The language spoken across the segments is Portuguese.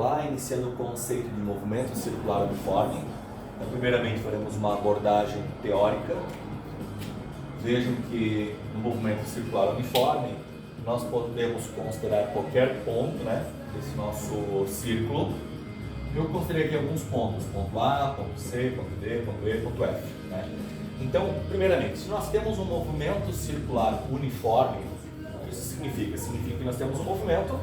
lá, iniciando o conceito de movimento circular uniforme. Então, primeiramente, faremos uma abordagem teórica. Vejam que no movimento circular uniforme, nós podemos considerar qualquer ponto, né, desse nosso círculo. Eu considerei aqui alguns pontos, ponto A, ponto C, ponto D, ponto E, ponto F. Né? Então, primeiramente, se nós temos um movimento circular uniforme, o que isso significa? Significa que nós temos um movimento,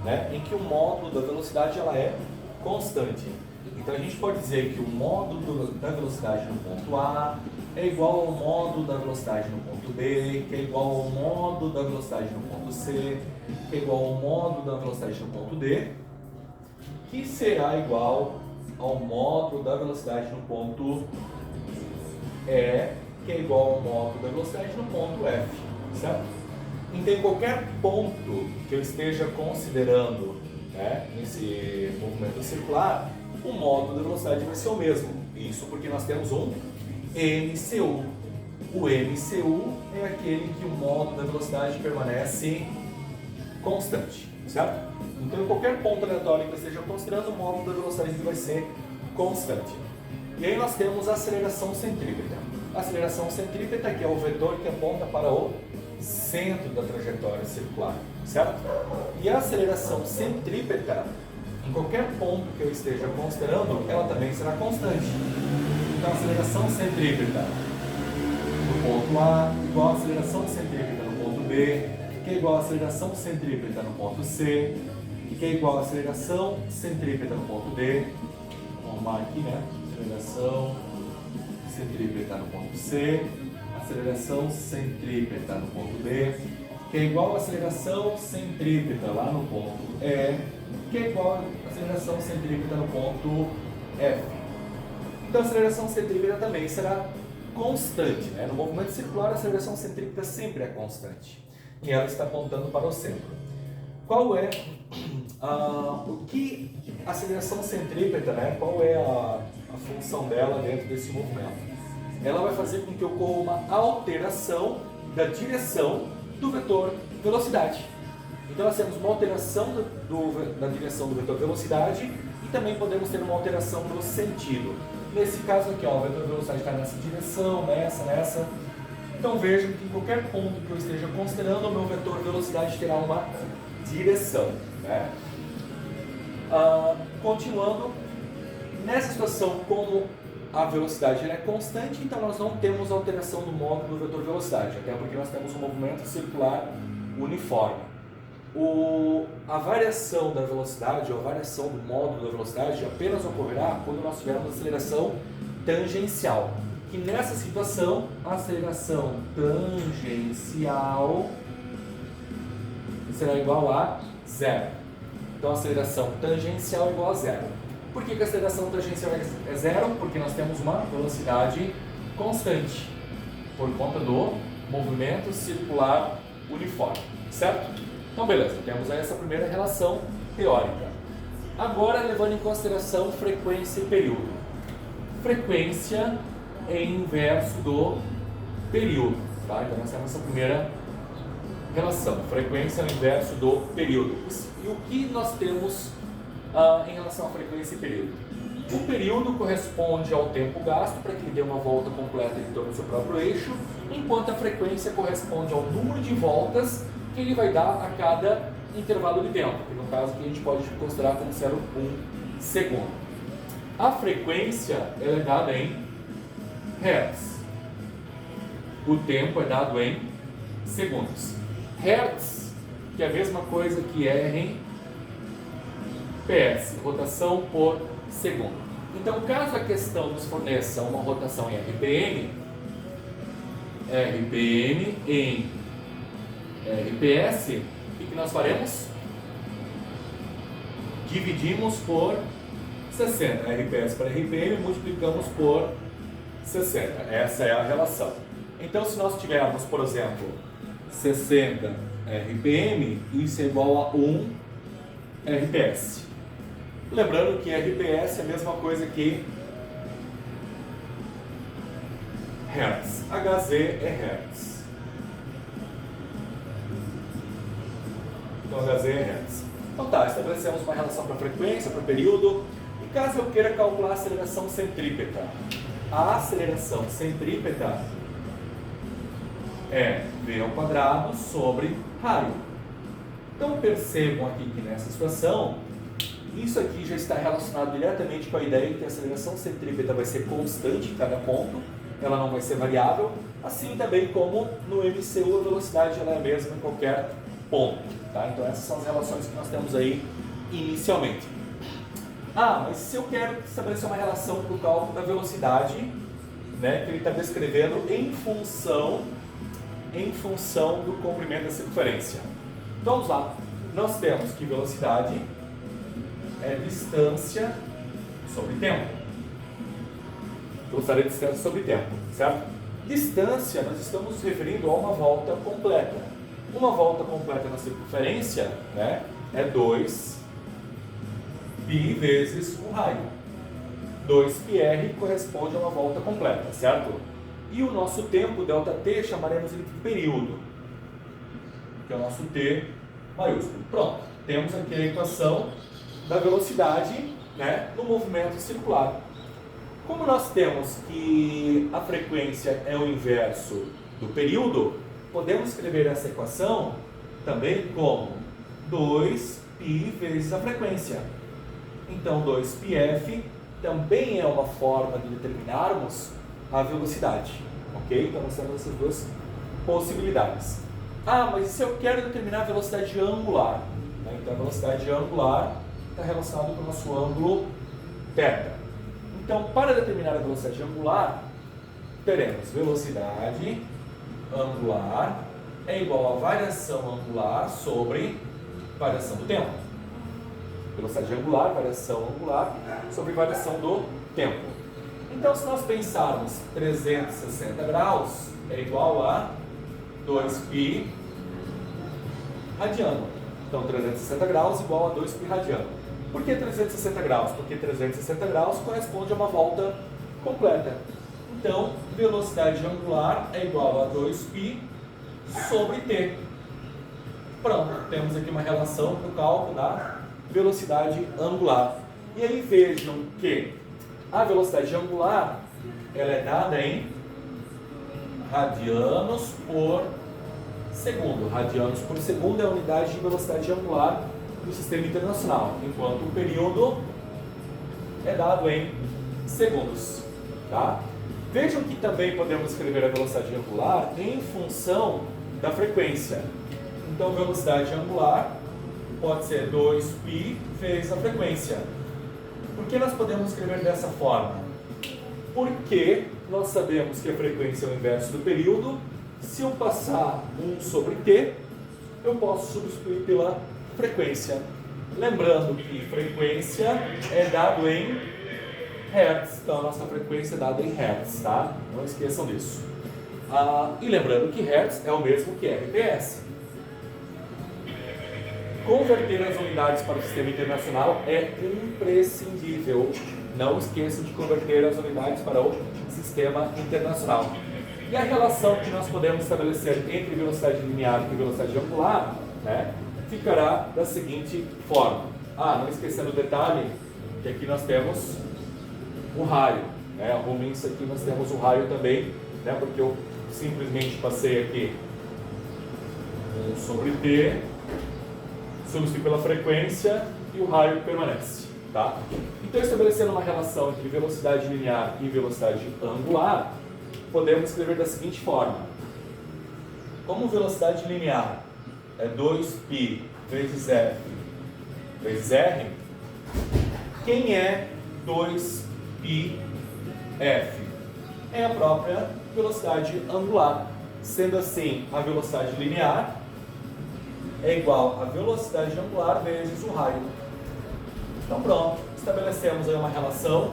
né, em que o módulo da velocidade ela é constante. Então a gente pode dizer que o módulo da velocidade no ponto A é igual ao módulo da velocidade no ponto B, que é igual ao módulo da velocidade no ponto C, que é igual ao módulo da velocidade no ponto D, que será igual ao módulo da velocidade no ponto E, que é igual ao módulo da velocidade no ponto F, certo? Então, em qualquer ponto que eu esteja considerando, né, nesse movimento circular, o módulo da velocidade vai ser o mesmo. Isso porque nós temos um MCU. O MCU é aquele que o módulo da velocidade permanece constante, certo? Então, em qualquer ponto aleatório que eu esteja considerando, o módulo da velocidade vai ser constante. E aí nós temos a aceleração centrípeta. A aceleração centrípeta, que é o vetor que aponta para o centro da trajetória circular, certo? E a aceleração centrípeta, em qualquer ponto que eu esteja considerando, ela também será constante. Então, a aceleração centrípeta no ponto A igual a aceleração centrípeta no ponto B, que é igual a aceleração centrípeta no ponto C, que é igual a aceleração centrípeta no ponto D. Vamos arrumar aqui, né? Aceleração centrípeta no ponto C, aceleração centrípeta no ponto B, que é igual a aceleração centrípeta lá no ponto E, que é igual a aceleração centrípeta no ponto F. Então a aceleração centrípeta também será constante, né? No movimento circular a aceleração centrípeta sempre é constante e ela está apontando para o centro. Qual é o que a aceleração centrípeta, né? Qual é a função dela dentro desse movimento? Ela vai fazer com que ocorra uma alteração da direção do vetor velocidade. Então nós temos uma alteração da direção do vetor velocidade e também podemos ter uma alteração no sentido. Nesse caso aqui, ó, o vetor velocidade está nessa direção, nessa. Então vejam que em qualquer ponto que eu esteja considerando, o meu vetor velocidade terá uma direção. Né? Continuando, nessa situação, como a velocidade é constante, então nós não temos alteração do módulo do vetor velocidade, até porque nós temos um movimento circular uniforme. A variação da velocidade ou a variação do módulo da velocidade apenas ocorrerá quando nós tivermos aceleração tangencial. Que nessa situação, a aceleração tangencial será igual a zero. Então, a aceleração tangencial é igual a zero. Por que a aceleração tangencial é zero? Porque nós temos uma velocidade constante, por conta do movimento circular uniforme, certo? Então, beleza, temos aí essa primeira relação teórica. Agora, levando em consideração frequência e período. Frequência é inverso do período, tá? Então, nós temos essa primeira relação. Frequência é o inverso do período. E o que nós temos em relação à frequência e período? O período corresponde ao tempo gasto para que ele dê uma volta completa em torno do seu próprio eixo, enquanto a frequência corresponde ao número de voltas que ele vai dar a cada intervalo de tempo, que no caso aqui a gente pode considerar como sendo 1 segundo. A frequência ela é dada em Hertz. O tempo é dado em segundos. Hertz, que é a mesma coisa que R em PS, rotação por segundo. Então, caso a questão nos forneça uma rotação em RPM em RPS, o que nós faremos? Dividimos por 60. RPS para RPM, multiplicamos por 60. Essa é a relação. Então, se nós tivermos, por exemplo, 60 RPM, isso é igual a 1 RPS. Lembrando que RPS é a mesma coisa que Hertz. Hz é Hertz. Então, Hz é Hertz. Então tá, estabelecemos uma relação para frequência, para período. E caso eu queira calcular a aceleração centrípeta, a aceleração centrípeta é v ao quadrado sobre raio. Então percebam aqui que nessa situação, isso aqui já está relacionado diretamente com a ideia de que a aceleração centrípeta vai ser constante em cada ponto, ela não vai ser variável, assim também como no MCU a velocidade ela é a mesma em qualquer ponto. Tá? Então essas são as relações que nós temos aí inicialmente. Ah, mas se eu quero estabelecer uma relação para o cálculo da velocidade, né, que ele está descrevendo em função do comprimento da circunferência. Então vamos lá, nós temos que velocidade é distância sobre tempo. Velocidade é distância sobre tempo, certo? Distância, nós estamos nos referindo a uma volta completa. Uma volta completa na circunferência, né, é 2π vezes o raio. 2πr corresponde a uma volta completa, certo? E o nosso tempo, ΔT, chamaremos ele de período, que é o nosso T maiúsculo. Pronto, temos aqui a equação da velocidade, né, no movimento circular. Como nós temos que a frequência é o inverso do período, podemos escrever essa equação também como 2π vezes a frequência. Então 2πf também é uma forma de determinarmos a velocidade, ok? Então nós temos essas duas possibilidades. Ah, mas e se eu quero determinar a velocidade angular? Né? Então a velocidade angular está relacionada com o nosso ângulo θ. Então, para determinar a velocidade angular, teremos velocidade angular é igual a variação angular sobre variação do tempo. Velocidade angular, variação angular sobre variação do tempo. Então, se nós pensarmos 360 graus é igual a 2π radiano. Então, 360 graus igual a 2π radiano. Por que 360 graus? Porque 360 graus corresponde a uma volta completa. Então, velocidade angular é igual a 2π sobre t. Pronto, temos aqui uma relação para o cálculo da velocidade angular. E aí vejam que a velocidade angular ela é dada em radianos por segundo. Radianos por segundo é a unidade de velocidade angular do sistema internacional, enquanto o período é dado em segundos. Tá? Vejam que também podemos escrever a velocidade angular em função da frequência. Então, velocidade angular pode ser 2π vezes a frequência. Por que nós podemos escrever dessa forma? Porque nós sabemos que a frequência é o inverso do período. Se eu passar 1 sobre t, eu posso substituir pela frequência. Lembrando que frequência é dado em hertz. Então, a nossa frequência é dada em hertz, tá? Não esqueçam disso. E lembrando que hertz é o mesmo que RPS. Converter as unidades para o sistema internacional é imprescindível. Não esqueçam de converter as unidades para o sistema internacional. E a relação que nós podemos estabelecer entre velocidade linear e velocidade angular, né, ficará da seguinte forma. Não esquecendo o detalhe que aqui nós temos o raio. Né? Arrumem isso aqui, nós temos o raio também, né, porque eu simplesmente passei aqui 1 sobre t, substitui pela frequência e o raio permanece. Tá? Então, estabelecendo uma relação entre velocidade linear e velocidade angular, podemos escrever da seguinte forma. Como velocidade linear é 2π vezes f vezes r, quem é 2πf? É a própria velocidade angular. Sendo assim, a velocidade linear é igual a velocidade angular vezes o raio. Então pronto, estabelecemos aí uma relação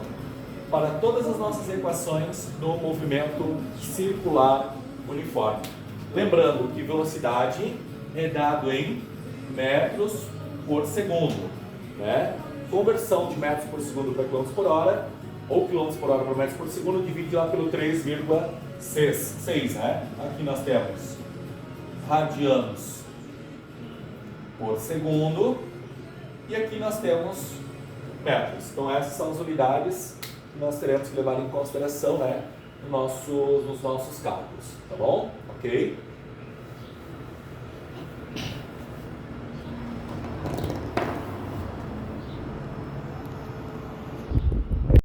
para todas as nossas equações do movimento circular uniforme. Lembrando que velocidade é dado em metros por segundo, né? Conversão de metros por segundo para quilômetros por hora, ou quilômetros por hora para metros por segundo, divide lá pelo 3,6, né? Aqui nós temos radianos por segundo E aqui nós temos metros. Então essas são as unidades que nós teremos que levar em consideração, né, nos nossos cálculos, tá bom? Ok?